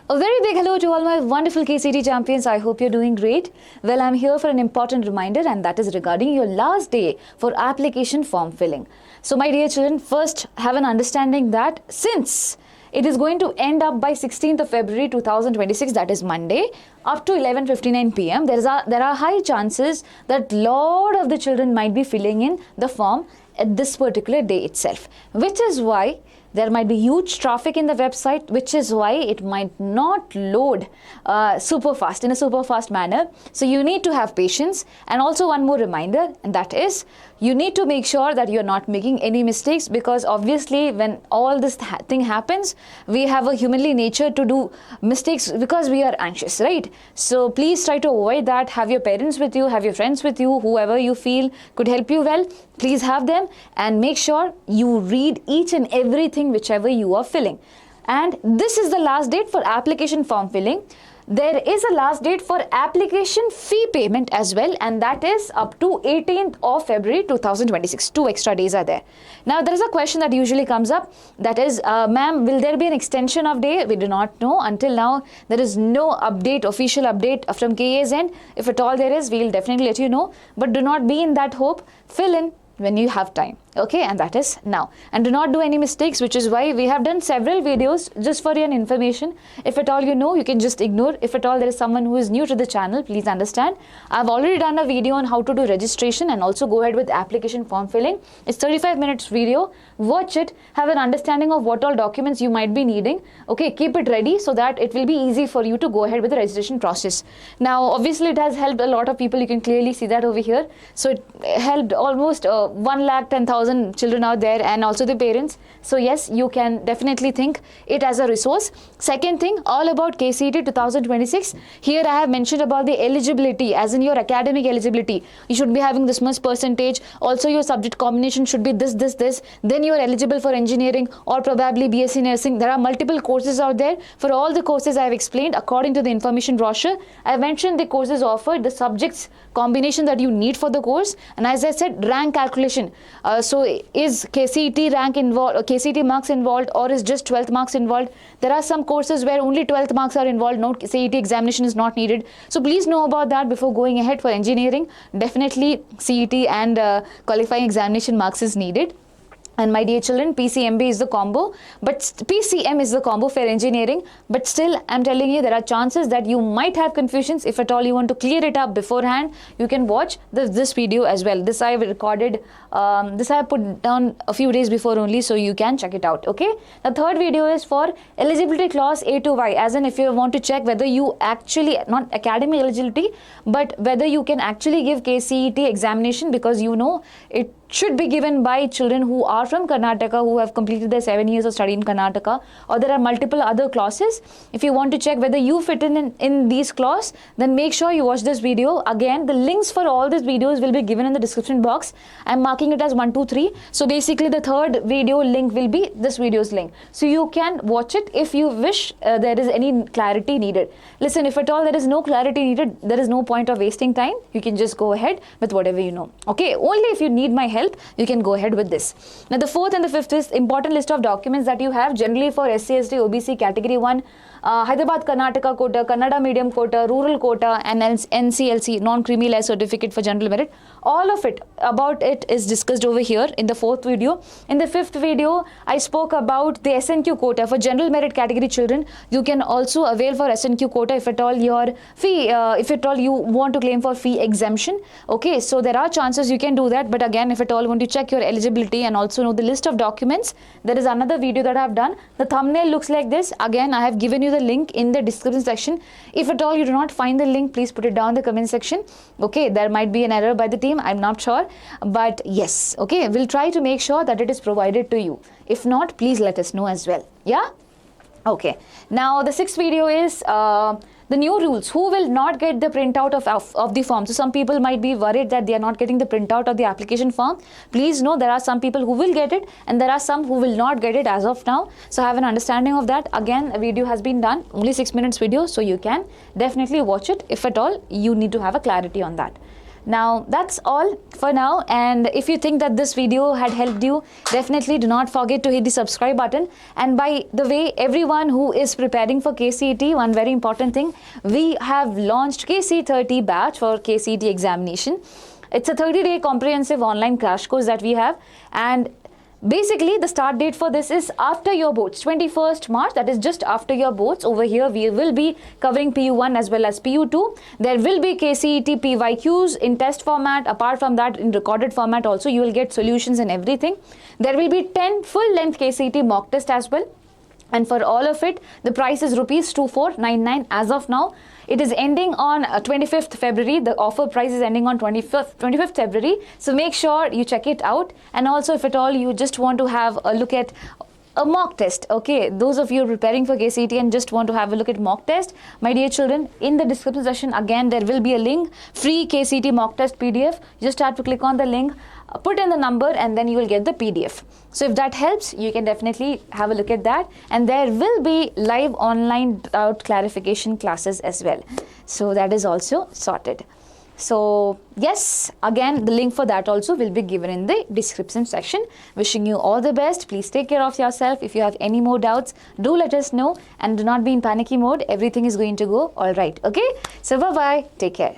A very big hello to all my wonderful KCET champions. I hope you're doing great. Well, I'm here for an important reminder, and that is regarding your last day for application form filling. So my dear children, first have an understanding that since it is going to end up by 16th of February 2026, that is Monday, up to 11:59 p.m. There are high chances that lot of the children might be filling in the form at this particular day itself, which is why there might be huge traffic in the website, which is why it might not load in a super fast manner. So you need to have patience. And also one more reminder, and that is you need to make sure that you're not making any mistakes, because obviously when all this thing happens, we have a humanly nature to do mistakes because we are anxious, right? So please try to avoid that. Have your parents with you, have your friends with you, whoever you feel could help you well, please have them, and make sure you read each and everything whichever you are filling. And this is the last date for application form filling. There is a last date for application fee payment as well, and that is up to 18th of February 2026. 2 extra days are there. Now there is a question that usually comes up, that is, ma'am, will there be an extension of day? We do not know. Until now there is no update, official update from KA's end. If at all there is, we will definitely let you know, but do not be in that hope. Fill in when you have time, okay? And that is now. And do not do any mistakes, which is why we have done several videos just for your information. If at all you know, you can just ignore. If at all there is someone who is new to the channel, please understand. I've already done a video on how to do registration and also go ahead with application form filling. It's 35 minutes video. Watch it, have an understanding of what all documents you might be needing, okay? Keep it ready so that it will be easy for you to go ahead with the registration process. Now obviously it has helped a lot of people. You can clearly see that over here. So it helped almost 1,10,000 children out there, and also the parents. So yes, you can definitely think it as a resource. Second thing, all about KCET 2026. Here I have mentioned about the eligibility, as in your academic eligibility. You should be having this much percentage. Also your subject combination should be this. Then you are eligible for engineering or probably BSc nursing. There are multiple courses out there. For all the courses I have explained according to the information brochure. I have mentioned the courses offered, the subjects combination that you need for the course, and as I said, rank calculation. So is KCET rank involved, or KCET marks involved, or is just 12th marks involved? There are some courses where only 12th marks are involved. No CET examination is not needed. So please know about that before going ahead for engineering. Definitely CET and qualifying examination marks is needed. And my dear children, PCMB is the combo, but PCM is the combo for engineering. But still, I'm telling you, there are chances that you might have confusions. If at all you want to clear it up beforehand, you can watch this video as well. This I have recorded, this I have put down a few days before only, so you can check it out, okay? The third video is for Eligibility Clause A to Y, as in if you want to check whether you actually, not academic eligibility, but whether you can actually give KCET examination, because you know it should be given by children who are from Karnataka, who have completed their 7 years of study in Karnataka, or there are multiple other clauses. If you want to check whether you fit in these clauses, then make sure you watch this video. Again, the links for all these videos will be given in the description box. I'm marking it as 1, 2, 3. So basically the third video link will be this video's link. So you can watch it if you wish there is any clarity needed. Listen, if at all there is no clarity needed, there is no point of wasting time. You can just go ahead with whatever you know. Okay, only if you need my help, you can go ahead with this. Now the fourth and the fifth is important list of documents that you have generally for SC, ST, OBC category 1, Hyderabad Karnataka quota, Kannada medium quota, rural quota, and NCLC, non-creamy layer certificate for general merit. All of it, about it is discussed over here in the fourth video. In the fifth video, I spoke about the SNQ quota for general merit category children. You can also avail for SNQ quota if at all your fee, if at all you want to claim for fee exemption. Okay, so there are chances you can do that. But again, if at all you want to check your eligibility and also know the list of documents, there is another video that I have done. The thumbnail looks like this. Again, I have given you the link in the description section. If at all you do not find the link, please put it down in the comment section. Okay, there might be an error by the team, I'm not sure, but yes, okay, we'll try to make sure that it is provided to you. If not, please let us know as well. Yeah, okay. Now the sixth video is the new rules. Who will not get the printout of the form? So some people might be worried that they are not getting the printout of the application form. Please know there are some people who will get it and there are some who will not get it as of now. So have an understanding of that. Again, a video has been done, only 6 minutes video, so you can definitely watch it if at all you need to have a clarity on that. Now that's all for now, and if you think that this video had helped you, definitely do not forget to hit the subscribe button. And by the way, everyone who is preparing for KCET, one very important thing, we have launched KC30 batch for KCET examination. It's a 30-day comprehensive online crash course that we have, and basically the start date for this is after your boards, 21st March, that is just after your boards. Over here we will be covering PU1 as well as PU2. There will be KCET PYQs in test format. Apart from that, in recorded format also you will get solutions and everything. There will be 10 full length KCET mock test as well. And for all of it, the price is rupees 2499 as of now. It is ending on 25th February. The offer price is ending on 25th February. So make sure you check it out. And also, if at all you just want to have a look at a mock test, okay, those of you preparing for KCET and just want to have a look at mock test, my dear children, in the description section again there will be a link, free KCET mock test PDF. You just have to click on the link, put in the number, and then you will get the PDF. So if that helps, you can definitely have a look at that. And there will be live online doubt clarification classes as well. So that is also sorted. So yes, again the link for that also will be given in the description section. Wishing you all the best. Please take care of yourself. If you have any more doubts, do let us know, and do not be in panicky mode. Everything is going to go all right. Okay, so bye bye, take care.